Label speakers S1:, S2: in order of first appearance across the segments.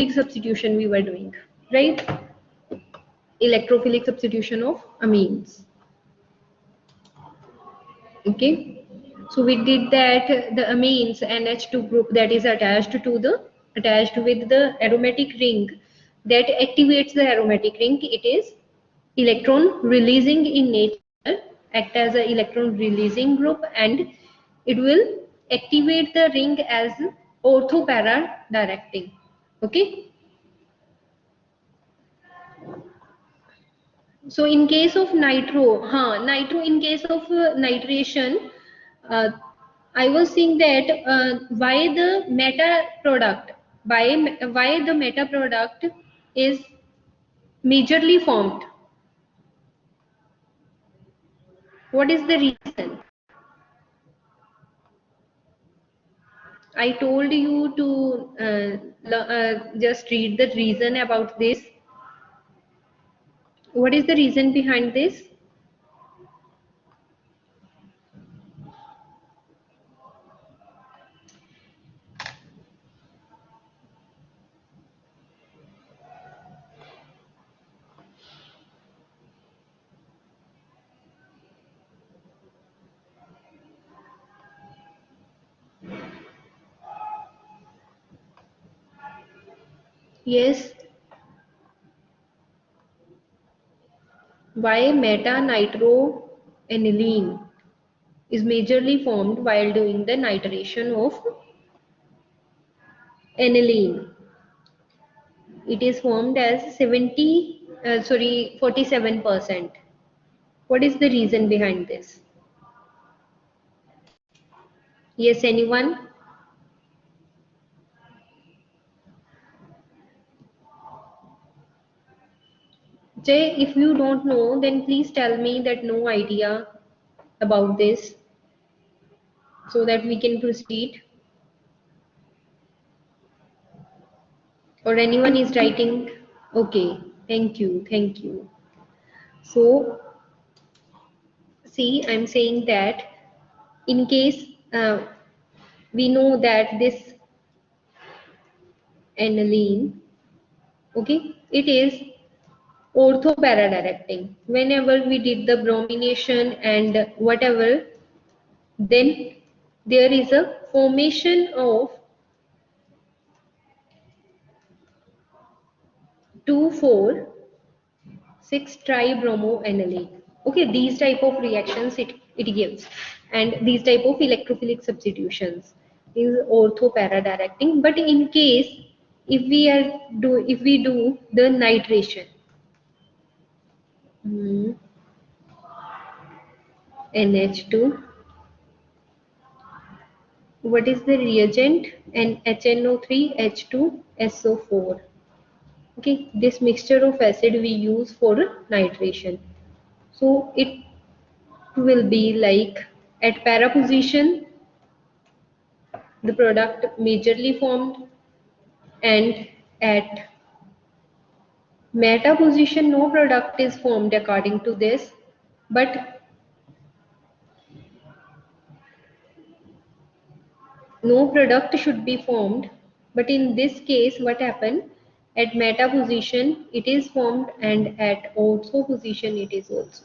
S1: substitution we were doing, right? Electrophilic substitution of amines. Okay, so we did that. The amines NH2 group that is attached with the aromatic ring that activates the aromatic ring. It is electron releasing in nature, act as an electron releasing group, and it will activate the ring as ortho para directing. Okay, so in case of nitro in case of nitration, uh, I was saying that why the meta product, why the meta product is majorly formed. What is the reason? I told you to just read the reason about this. What is the reason behind this? Yes, why meta-nitroaniline is majorly formed while doing the nitration of aniline. It is formed as 47%. What is the reason behind this? Yes, anyone? Jay, if you don't know, then please tell me that no idea about this so that we can proceed. Or anyone is writing? Okay, thank you, thank you. So, see, I'm saying that in case we know that this aniline, okay, it is ortho-para-directing. Whenever we did the bromination and whatever, then there is a formation of 2,4,6-tribromoaniline. Okay, these type of reactions it gives, and these type of electrophilic substitutions is ortho-para directing. But in case if we do the nitration, NH2, what is the reagent? And HNO3 H2SO4. Okay, this mixture of acid we use for nitration. So it will be like at para position the product majorly formed, and at meta position no product is formed according to this, but no product should be formed. But in this case what happened, at meta position it is formed and at ortho position it is also formed.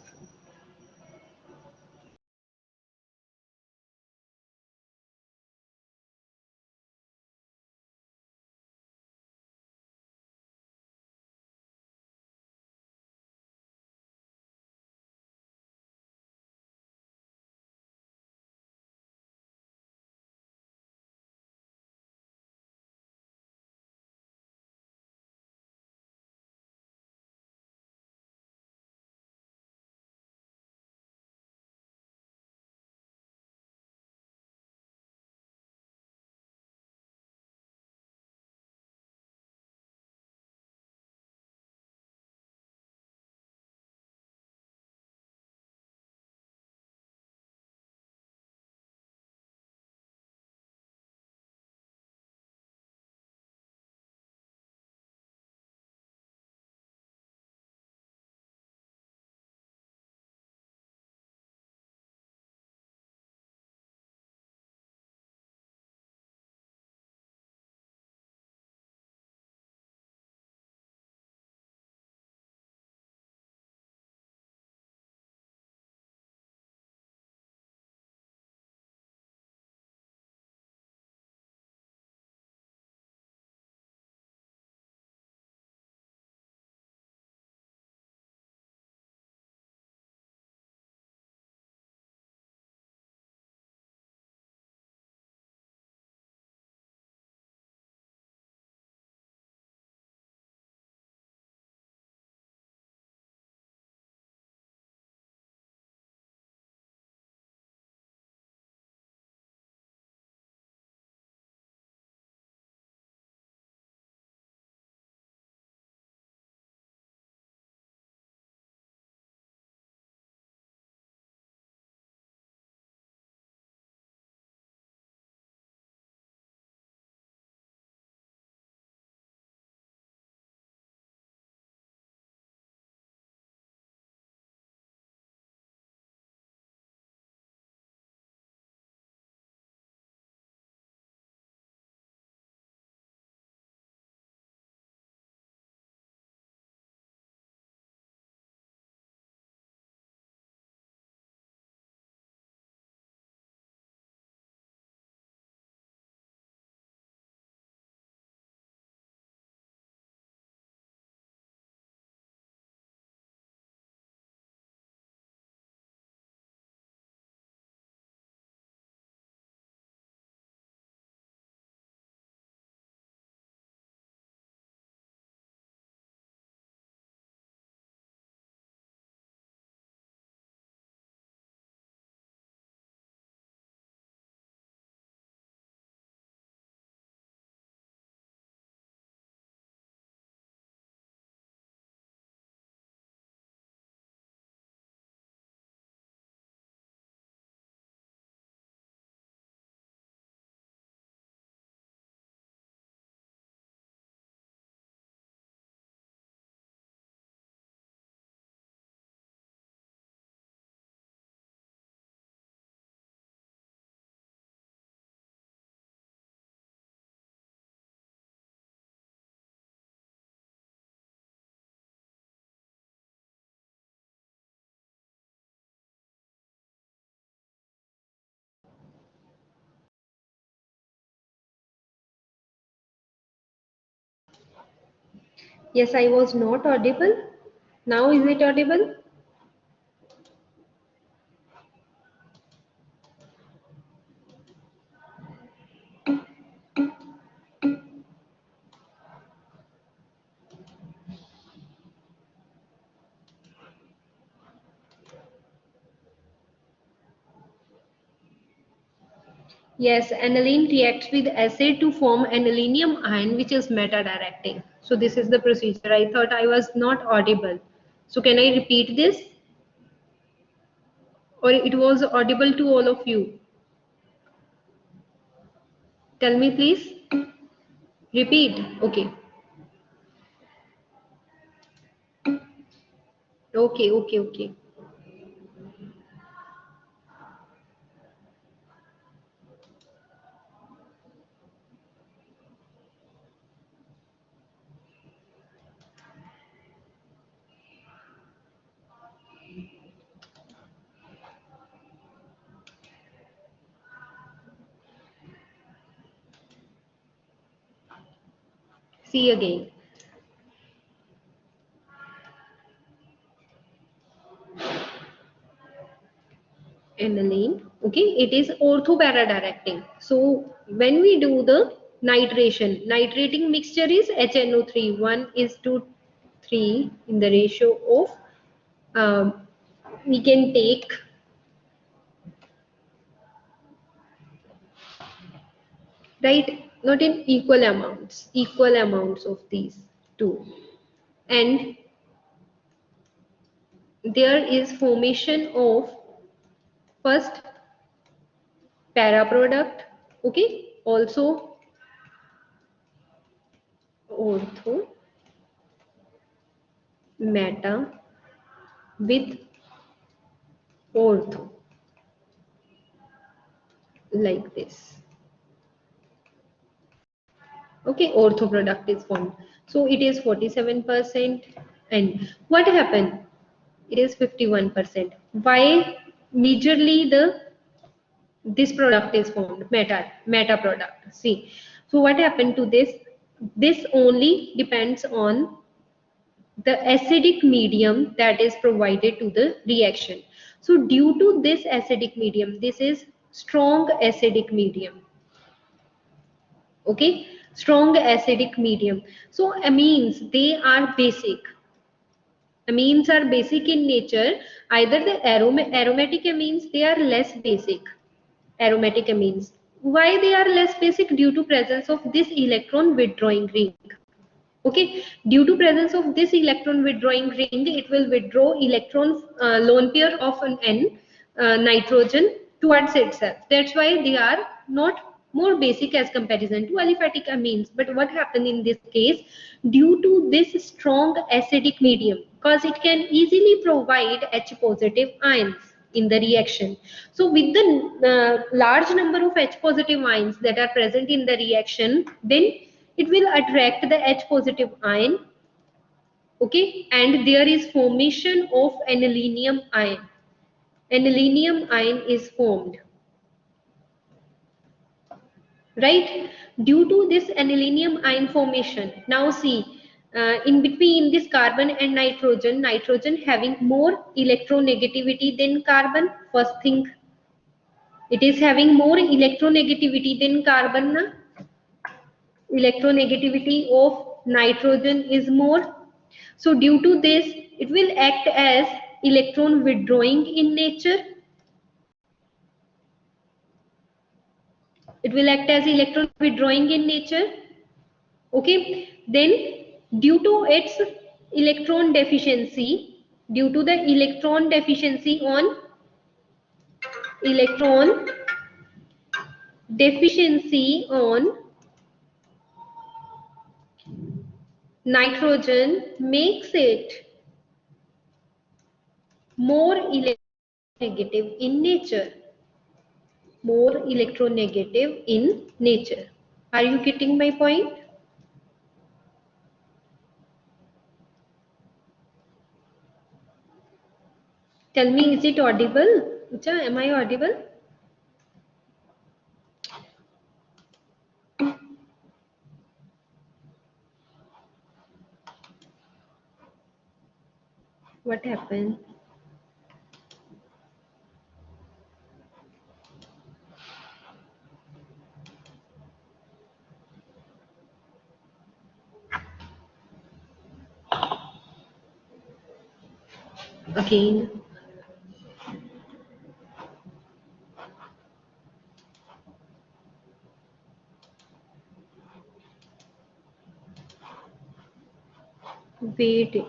S1: Yes, I was not audible. Now is it audible? Yes, aniline reacts with acid to form anilinium ion, which is meta-directing. So this is the procedure. I thought I was not audible. So can I repeat this? Or it was audible to all of you? Tell me please. Repeat. Okay. Okay, okay, okay. See again. Aniline. Okay, it is ortho-para-directing. So when we do the nitration, nitrating mixture is HNO3, 1:3 in the ratio of, we can take, right, not in equal amounts of these two. And there is formation of first para product, okay, also ortho meta with ortho, like this. Okay, ortho product is formed. So it is 47%. And what happened? It is 51%. Why majorly this product is formed, meta product? See, so what happened to this? This only depends on the acidic medium that is provided to the reaction. So due to this acidic medium, this is strong acidic medium. Okay, strong acidic medium. So amines, they are basic. Amines are basic in nature. Either the aromatic amines, they are less basic. Aromatic amines, why they are less basic? Due to presence of this electron withdrawing ring. Okay, due to presence of this electron withdrawing ring, it will withdraw electron, lone pair of an n, nitrogen towards itself. That's why they are not more basic as comparison to aliphatic amines. But what happened in this case, due to this strong acidic medium, because it can easily provide H positive ions in the reaction. So with the large number of H positive ions that are present in the reaction, then it will attract the H positive ion. Okay, and there is formation of anilinium ion. Anilinium ion is formed, right, due to this anilinium ion formation. Now see, in between this carbon and nitrogen having more electronegativity than carbon. First thing, it is having more electronegativity than carbon, na? Electronegativity of nitrogen is more. So due to this, it will act as electron withdrawing in nature. It will act as electron withdrawing in nature. Okay, then due to its electron deficiency, due to the electron deficiency on nitrogen, makes it more electronegative in nature. More electronegative in nature. Are you getting my point? Tell me, is it audible? Ucha, am I audible? What happened? Again. Wait.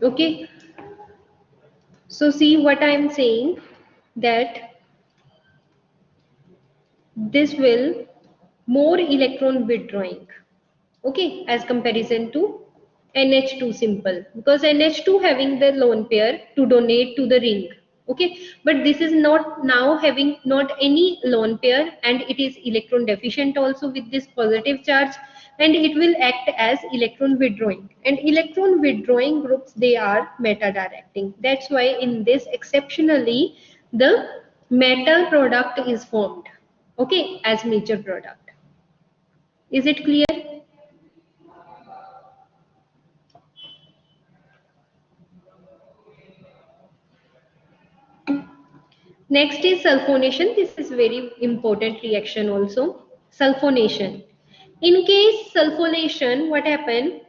S1: Okay. So see what I am saying, that this will more electron withdrawing, okay, as comparison to NH2 simple, because NH2 having the lone pair to donate to the ring, okay, but this is not now having not any lone pair, and it is electron deficient also with this positive charge, and it will act as electron withdrawing, and electron withdrawing groups, they are meta directing. That's why in this exceptionally the metal product is formed, okay, as major product. Is it clear? Next is sulfonation. This is very important reaction also. Sulfonation. In case sulfonation, what happen?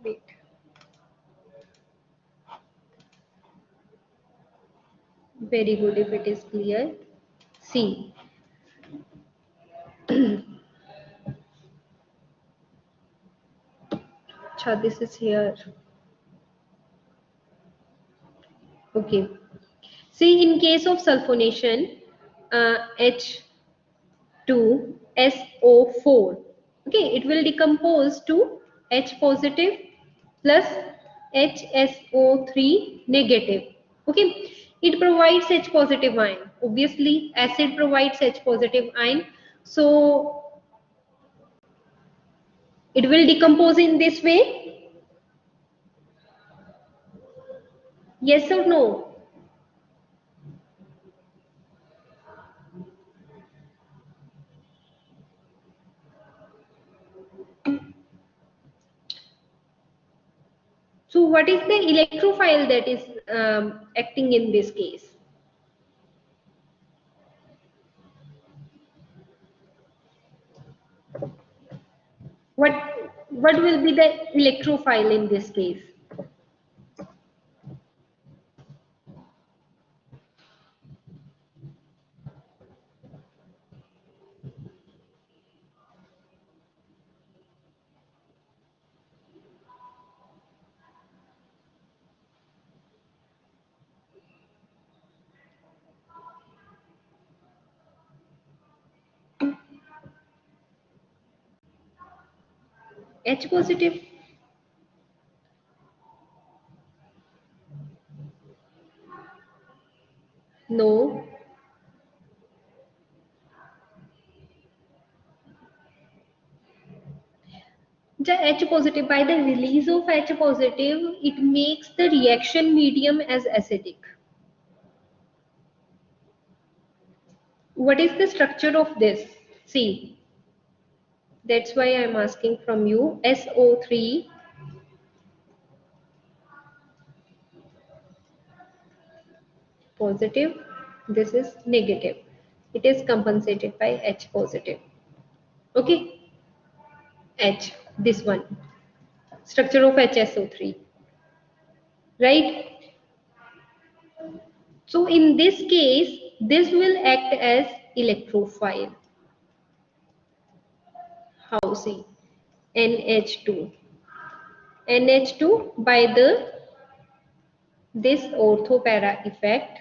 S1: Wait. Very good if it is clear. See. Acha, this is here. Okay. See, in case of sulfonation, H2SO4. Okay, it will decompose to H positive plus HSO3 negative. Okay, it provides H positive ion. Obviously, acid provides H positive ion. So it will decompose in this way. Yes or no? So what is the electrophile that is acting in this case? What what will be the electrophile in this case? H positive? No. The H positive, by the release of H positive, it makes the reaction medium as acidic. What is the structure of this? See, that's why I'm asking from you. SO3 positive, this is negative. It is compensated by H positive. Okay, H, this one. Structure of HSO3, right? So in this case, this will act as electrophile. How? See, NH2. NH2 by the this ortho para effect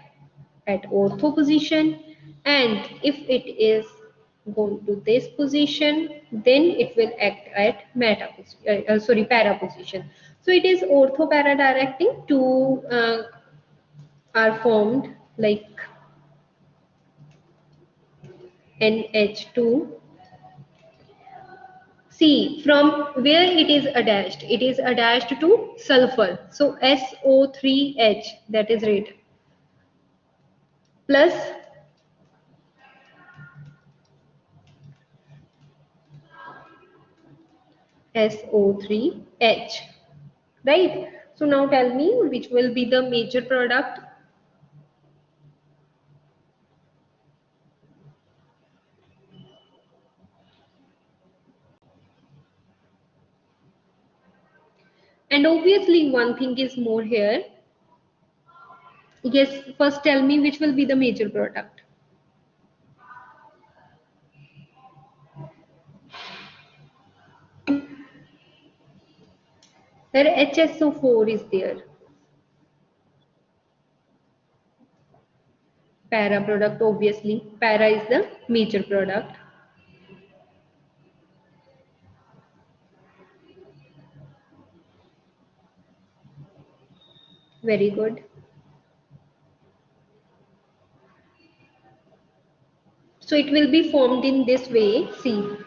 S1: at ortho position, and if it is going to this position, then it will act at para position. So it is ortho para directing. Two are formed like NH2. See from where it is attached. It is attached to sulfur. So SO3H, that is right, plus SO3H. Right? So now tell me which will be the major product. And obviously one thing is more here. Yes, first tell me which will be the major product. There HSO4 is there. Para product, obviously. Para is the major product. Very good. So it will be formed in this way. See.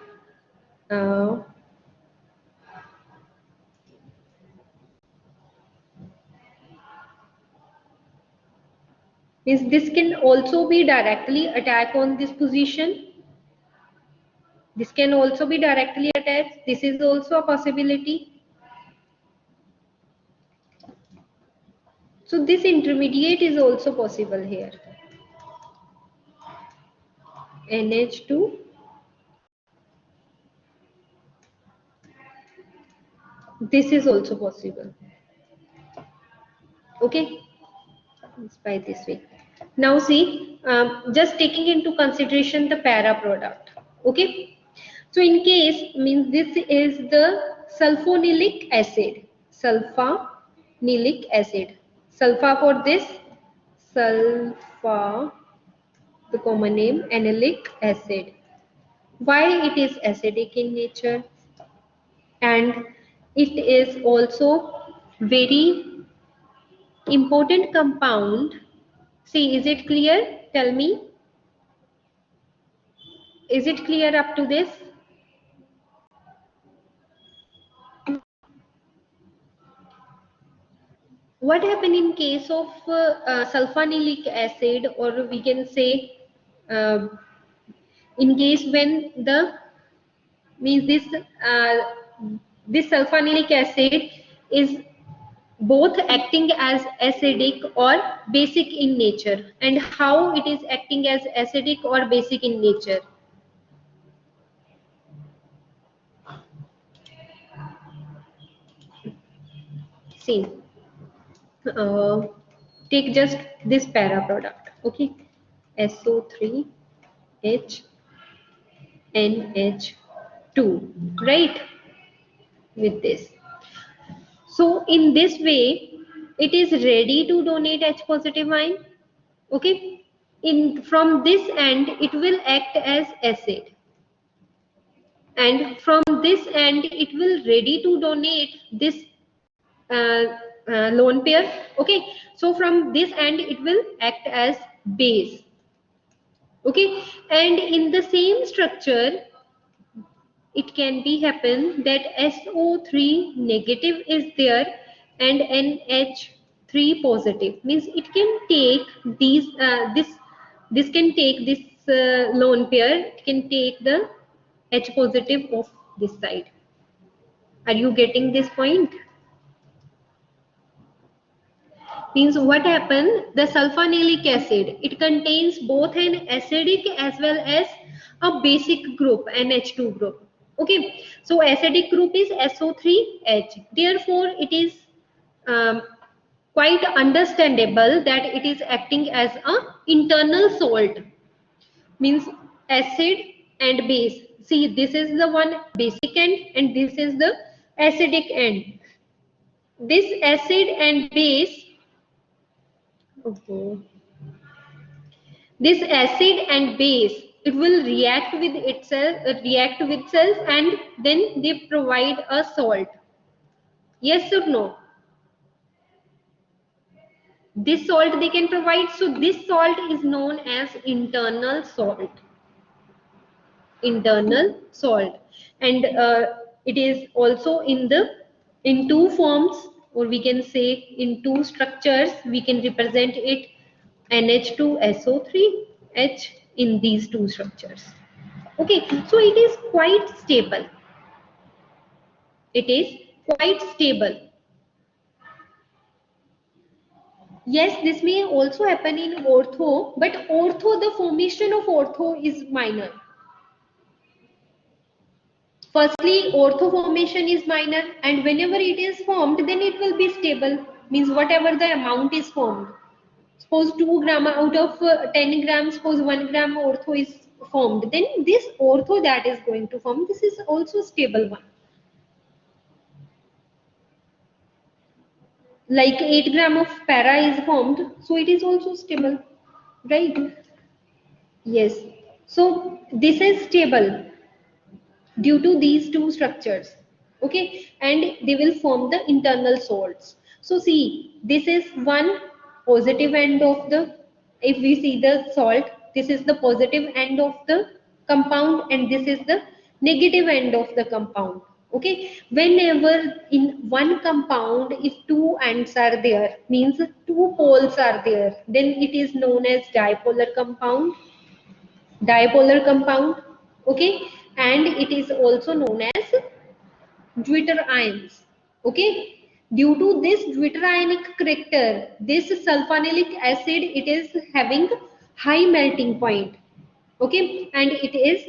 S1: Means this can also be directly attack on this position. This can also be directly attached. This is also a possibility. So this intermediate is also possible here. NH2. This is also possible. Okay. By this way. Now see, just taking into consideration the para product. Okay. So in case means this is the sulfonilic acid. Sulfonilic acid. Sulfa for this. Sulfa, the common name, anilic acid. Why it is acidic in nature? And it is also very important compound. See, is it clear? Tell me. Is it clear up to this? What happen in case of sulfonilic acid, or we can say uh, in case when the means this sulfonilic acid is both acting as acidic or basic in nature, and how it is acting as acidic or basic in nature. See, take just this para product, okay, SO3H NH2, right, with this. So in this way, it is ready to donate H positive ion, okay. In from this end, it will act as acid, and from this end, it will ready to donate this uh, lone pair, okay. So from this end, it will act as base, okay. And in the same structure, it can be happen that SO3 negative is there and NH3 positive, means it can take these this can take this lone pair, it can take the H positive of this side. Are you getting this point? Means what happen, the sulfonilic acid, it contains both an acidic as well as a basic group, NH2 group, okay. So acidic group is SO3H, therefore it is um, quite understandable that it is acting as a internal salt, means acid and base. See, this is the one basic end and this is the acidic end. This acid and base, okay, This acid and base, it will react with itself, and then they provide a salt. Yes or no? This salt they can provide. So this salt is known as internal salt. Internal salt. And it is also in two forms, or we can say in two structures. We can represent it NH2SO3H in these two structures. Okay, so it is quite stable. It is quite stable. Yes, this may also happen in ortho, but ortho, the formation of ortho is minor. Firstly, ortho formation is minor, and whenever it is formed, then it will be stable. Means whatever the amount is formed. Suppose 2 gram out of 10 grams, suppose 1 gram ortho is formed. Then this ortho that is going to form, this is also stable one. Like 8 gram of para is formed, so it is also stable, right? Yes. So this is stable due to these two structures. Okay, and they will form the internal salts. So see, this is one positive end of the, if we see the salt, this is the positive end of the compound, and this is the negative end of the compound. Okay, whenever in one compound, if two ends are there, means two poles are there, then it is known as dipolar compound. Dipolar compound. Okay, and it is also known as Dwitter ions. Okay, due to this Dwitter ionic character, this sulfonylic acid, it is having high melting point. Okay, and it is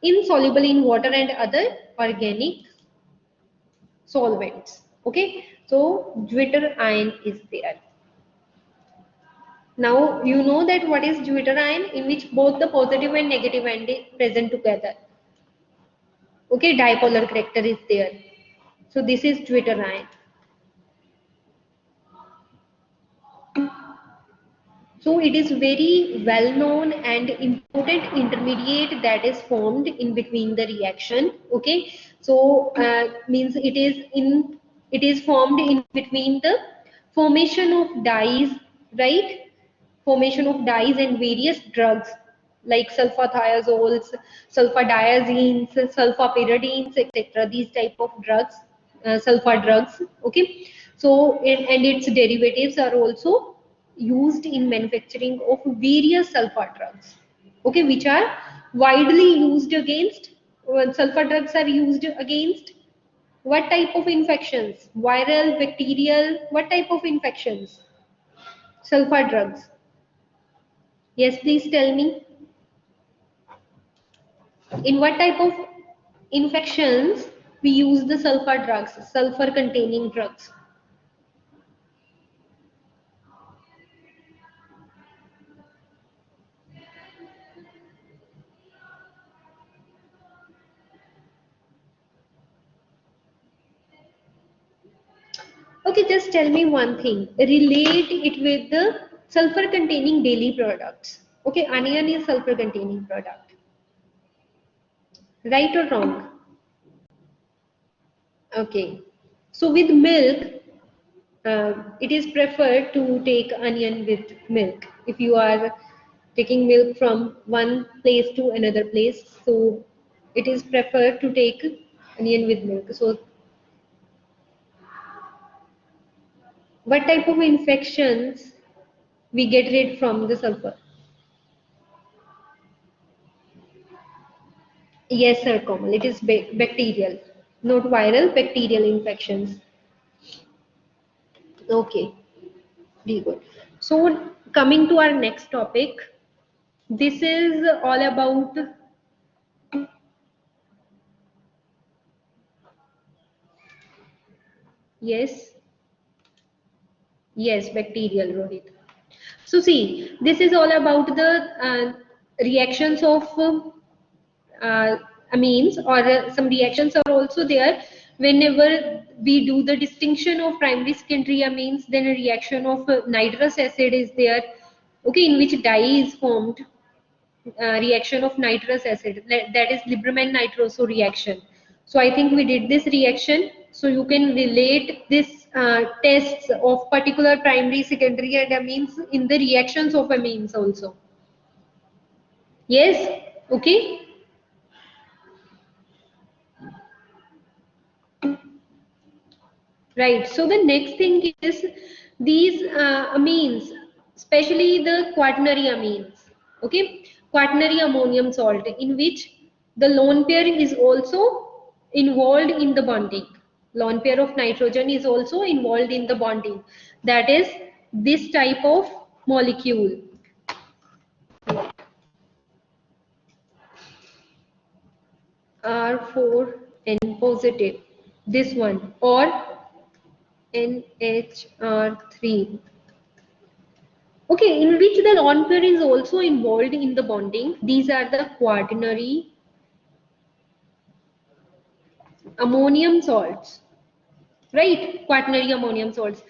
S1: insoluble in water and other organic solvents. Okay, so Dwitter ion is there. Now you know that what is Dwitter ion, in which both the positive and negative end is present together. Okay, dipolar character is there. So this is Dwitter ion. So it is very well known and important intermediate that is formed in between the reaction. Okay, so means it is formed in between the formation of dyes, right? Formation of dyes and various drugs like sulfathiazoles, sulfadiazines, sulfapyridines, etc. These type of drugs, sulfa drugs. Okay, so and its derivatives are also used in manufacturing of various sulfa drugs. Okay, which are widely used against. Sulfa drugs are used against what type of infections? Viral, bacterial. What type of infections? Sulfa drugs. Yes, please tell me. In what type of infections we use the sulfur drugs, sulfur containing drugs? Okay, just tell me one thing. Relate it with the sulfur containing daily products. Okay, onion is sulfur containing product. Right or wrong? Okay. So with milk, it is preferred to take onion with milk. If you are taking milk from one place to another place, so it is preferred to take onion with milk. So what type of infections we get rid from the sulfur? Yes, sir, Komal. It is bacterial, not viral, bacterial infections. Okay, very good. So coming to our next topic, this is all about, yes, yes, bacterial, Rohit. So see, this is all about the reactions of amines, or some reactions are also there. Whenever we do the distinction of primary secondary amines, then a reaction of nitrous acid is there. okay, in which dye is formed, reaction of nitrous acid, that is Lieberman nitroso reaction. So I think we did this reaction, so you can relate this tests of particular primary, secondary and amines in the reactions of amines also. Yes, okay. Right. So the next thing is these amines, especially the quaternary amines. Okay, quaternary ammonium salt, in which the lone pair is also involved in the bonding. Lone pair of nitrogen is also involved in the bonding. That is this type of molecule. R4N positive. This one, or NHR3. Okay, in which the lone pair is also involved in the bonding. These are the quaternary ammonium salts, right? Quaternary ammonium salts.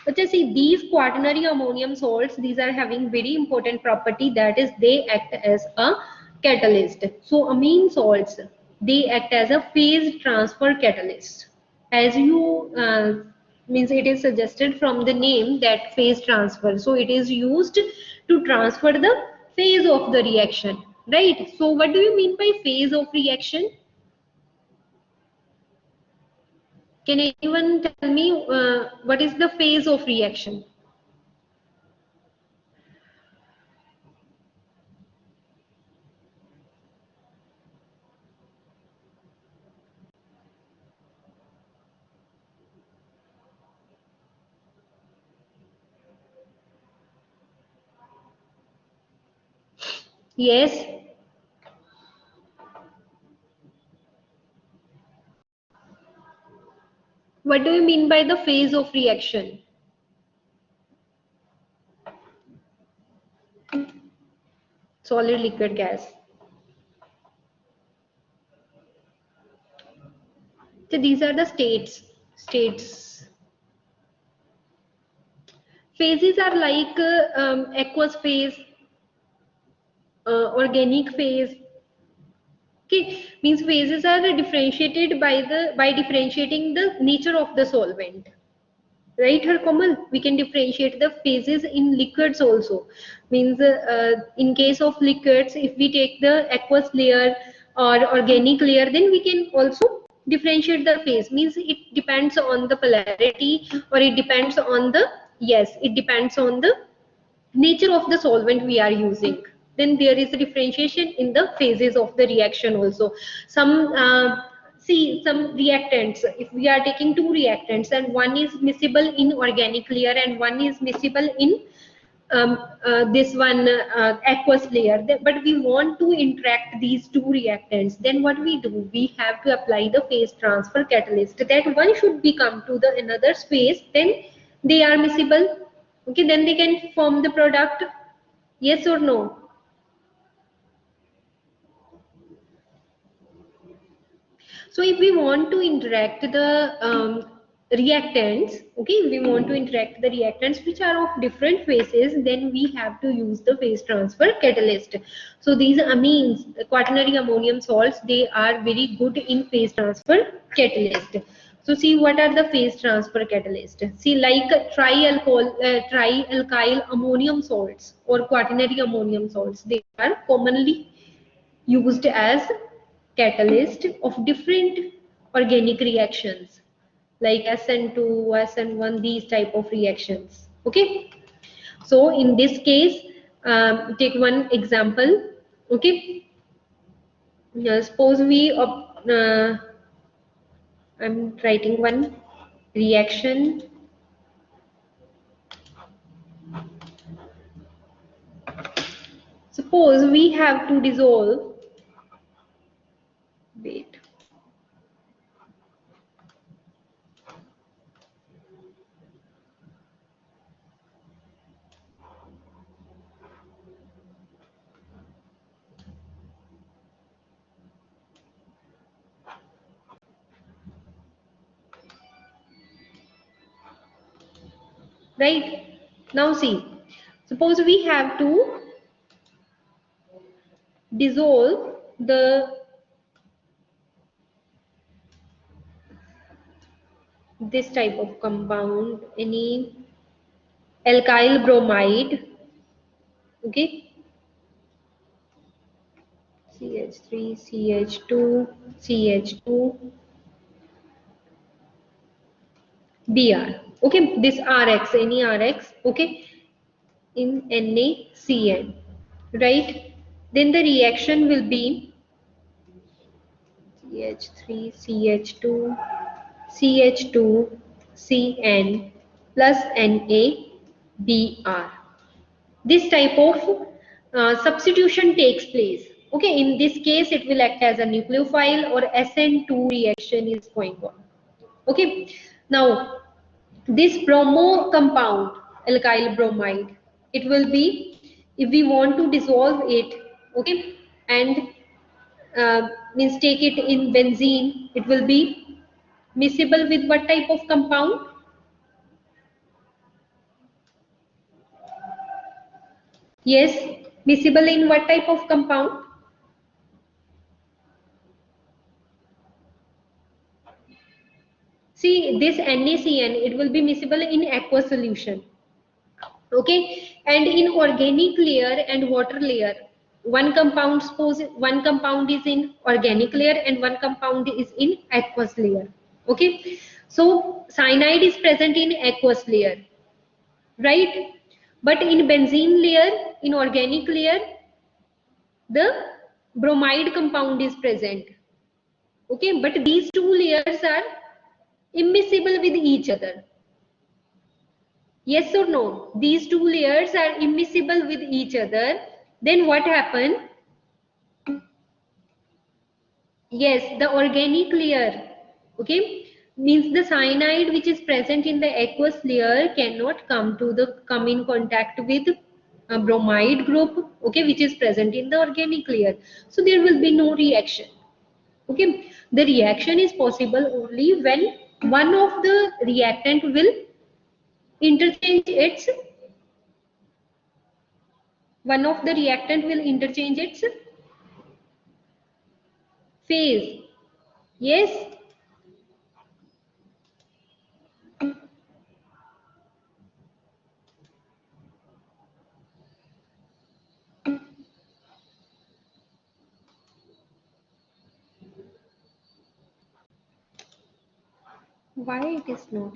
S1: But you see, these quaternary ammonium salts, these are having very important property, that is they act as a catalyst. So amine salts, they act as a phase transfer catalyst. As you means it is suggested from the name that phase transfer. So it is used to transfer the phase of the reaction, right? So what do you mean by phase of reaction? Can anyone tell me what is the phase of reaction? Yes. What do you mean by the phase of reaction? Solid, liquid, gas. So these are the states. States. Phases are like aqueous phase, organic phase. Okay, means phases are differentiated by differentiating the nature of the solvent. Right, Harkomal? We can differentiate the phases in liquids also. Means in case of liquids, if we take the aqueous layer or organic layer, then we can also differentiate the phase. Means it depends on the polarity, or it depends on the, yes, it depends on the nature of the solvent we are using. Then there is a differentiation in the phases of the reaction also. Some see, some reactants, if we are taking two reactants and one is miscible in organic layer and one is miscible in this one aqueous layer, but we want to interact these two reactants, then what we do, we have to apply the phase transfer catalyst, that one should be come to the another space, then they are miscible. Okay, then they can form the product. Yes or no? So if we want to interact the reactants, okay, if we want to interact the reactants which are of different phases, then we have to use the phase transfer catalyst. So these amines, the quaternary ammonium salts, they are very good in phase transfer catalyst. So see, what are the phase transfer catalyst? See, like trialkyl ammonium salts or quaternary ammonium salts, they are commonly used as catalyst of different organic reactions like SN2, SN1, these type of reactions. Okay, so in this case, take one example. Okay, suppose we I'm writing one reaction. Suppose we have to dissolve, wait, right? Now see, Suppose we have to dissolve this type of compound, any alkyl bromide, okay, CH3, CH2, CH2, Br, okay, this Rx, any Rx, okay, in NaCN, right? Then the reaction will be CH3, CH2, CH2, CN plus NaBr. This type of substitution takes place. Okay, in this case, it will act as a nucleophile or SN2 reaction is going on. Okay, now this bromo compound, alkyl bromide, it will be, if we want to dissolve it, okay, and means take it in benzene, it will be miscible with what type of compound? Yes, miscible in what type of compound? See, this NaCN, it will be miscible in aqueous solution. Okay, and in organic layer and water layer, one compound, suppose one compound is in organic layer and one compound is in aqueous layer. Okay, so cyanide is present in aqueous layer, right? But in benzene layer, in organic layer, the bromide compound is present. Okay, but these two layers are immiscible with each other. Yes or no? These two layers are immiscible with each other. Then what happened? Yes, the organic layer, okay, means the cyanide which is present in the aqueous layer cannot come in contact with a bromide group, okay, which is present in the organic layer. So there will be no reaction. Okay, the reaction is possible only when one of the reactant will interchange its phase. Yes. Why it is not?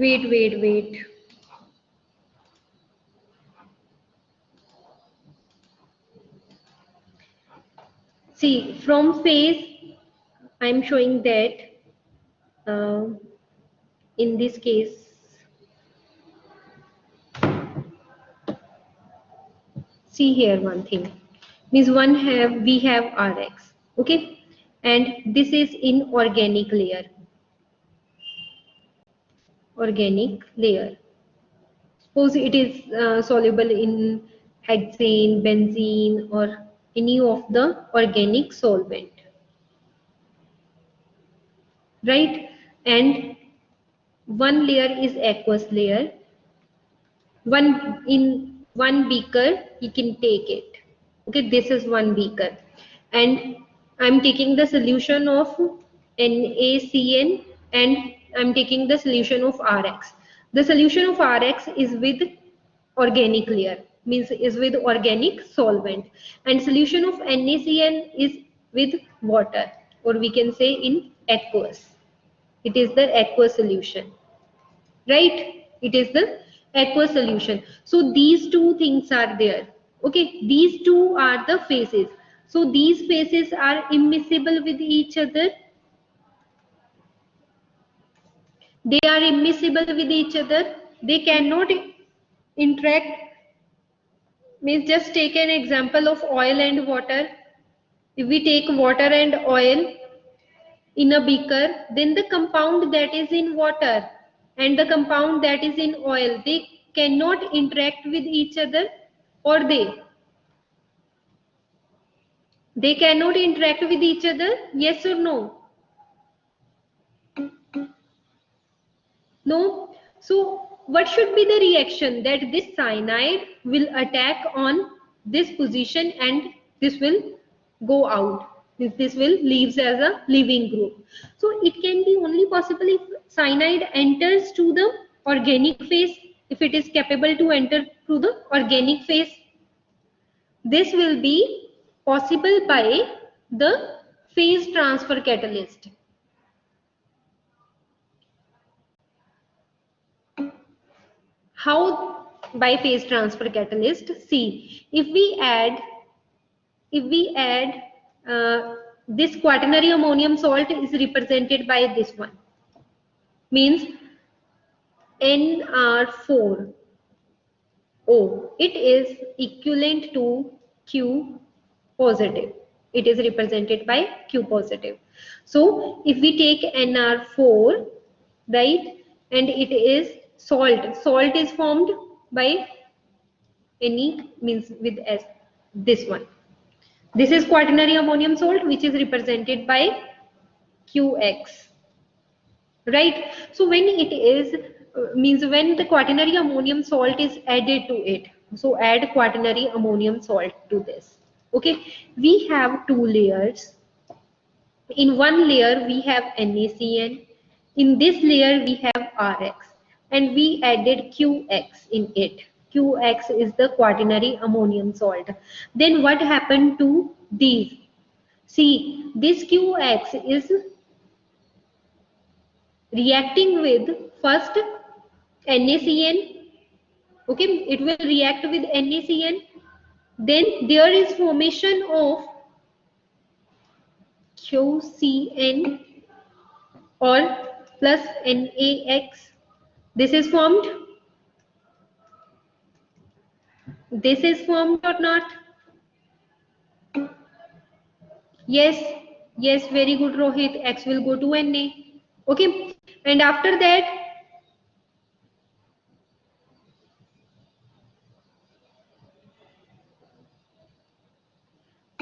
S1: Wait. See, from phase, I'm showing that uh, in this case, see here one thing. Means we have Rx, okay, and this is in organic layer. Organic layer. Suppose it is soluble in hexane, benzene, or any of the organic solvent, right? And one layer is aqueous layer. In one beaker, you can take it. Okay, this is one beaker, and I'm taking the solution of NaCN, and I'm taking the solution of Rx. The solution of Rx is with organic layer, means is with organic solvent, and solution of NaCN is with water, or we can say in aqueous. It is the aqueous solution, right? It is the aqueous solution. So these two things are there. Okay, these two are the phases. So these phases are immiscible with each other. They are immiscible with each other. They cannot interact Means just take an example of oil and water. If we take water and oil in a beaker, then the compound that is in water and the compound that is in oil, they cannot interact with each other, or they cannot interact with each other, yes or no? No. So what should be the reaction? That this cyanide will attack on this position and this will go out. This will leaves as a leaving group. So it can be only possible if cyanide enters to the organic phase, if it is capable to enter to the organic phase. This will be possible by the phase transfer catalyst. How? By phase transfer catalyst? See, if we add this quaternary ammonium salt is represented by this one, means NR4O. It is equivalent to Q positive. It is represented by Q positive. So if we take NR4, right, and it is salt. Salt is formed by any, means with S, this one. This is quaternary ammonium salt, which is represented by QX, right? So when it is, means when the quaternary ammonium salt is added to it, so add quaternary ammonium salt to this. Okay, we have two layers. In one layer we have NaCN, in this layer we have Rx, and we added Qx in it. Qx is the quaternary ammonium salt. Then what happened to these? See, this Qx is reacting with first NaCN. Okay, it will react with NaCN. Then there is formation of QCN or plus NaX. This is formed. This is formed or not? Yes, yes, very good, Rohit. X will go to Na. Okay, and after that,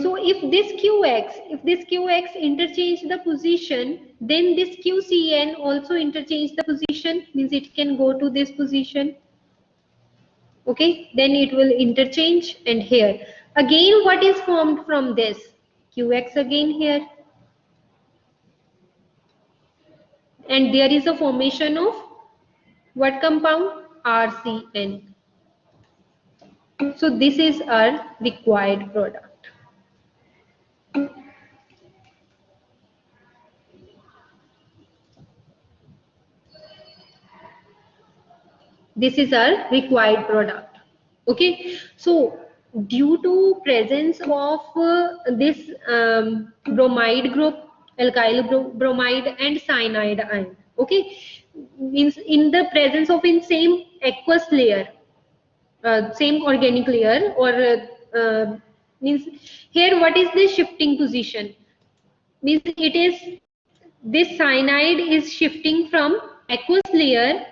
S1: so if this Qx interchange the position, then this QCN also interchange the position, means it can go to this position. Okay, then it will interchange, and here again what is formed from this? Qx again here, and there is a formation of what compound? RCN. So this is our required product. This is our required product. Okay, so due to presence of this bromide group, alkyl bromide and cyanide ion, okay, means in the presence of in same aqueous layer, same organic layer, or means here what is the shifting position? Means it is, this cyanide is shifting from aqueous layer,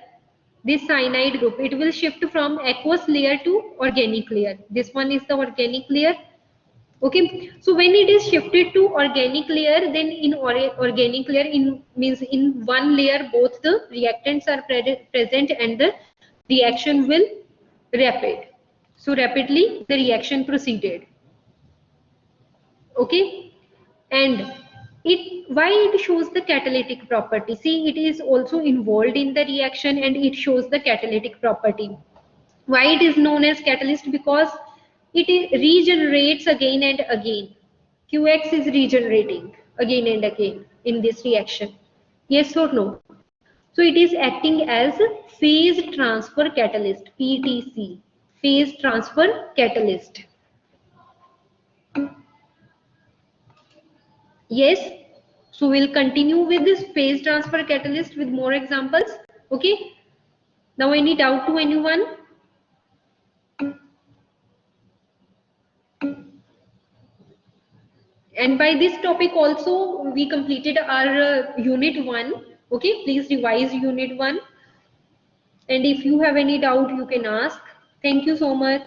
S1: this cyanide group, it will shift from aqueous layer to organic layer. This one is the organic layer. Okay, so when it is shifted to organic layer, then in organic layer, in means in one layer both the reactants are present and the reaction will rapid. So rapidly the reaction proceeded. Okay, and why it shows the catalytic property? See, it is also involved in the reaction and it shows the catalytic property. Why it is known as catalyst? Because it regenerates again and again. Qx is regenerating again and again in this reaction. Yes or no? So it is acting as phase transfer catalyst, PTC, phase transfer catalyst. Yes, so we'll continue with this phase transfer catalyst with more examples. Okay, now any doubt to anyone? And by this topic also we completed our unit 1. Okay, please revise unit 1, and if you have any doubt you can ask. Thank you so much.